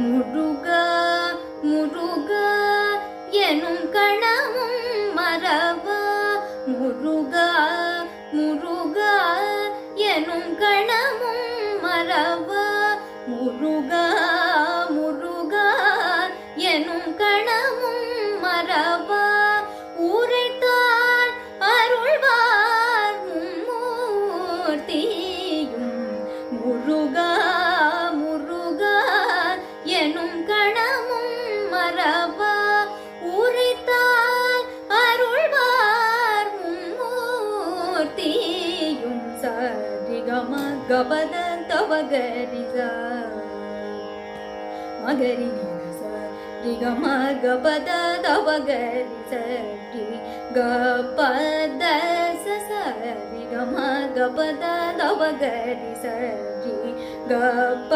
முருகா முருகா எனும் கணமும் மறவா முருகா முருகா எனும் கணமும் மறவா முருகா முருகா எனும் கணமும் மறவா ஊரைத்தான் அருள்வார் மும்மூர்த்தியும் முருகா முருகா எனும் கணமும் மறவா ஊரைத்தான் அருள்வார் மும்மூர்த்தியும் சரிகம கபத தவகரிசா மகரி ரிகம கபத தவகரி சரி கபத சரி கம கபத தவகரி சரி கப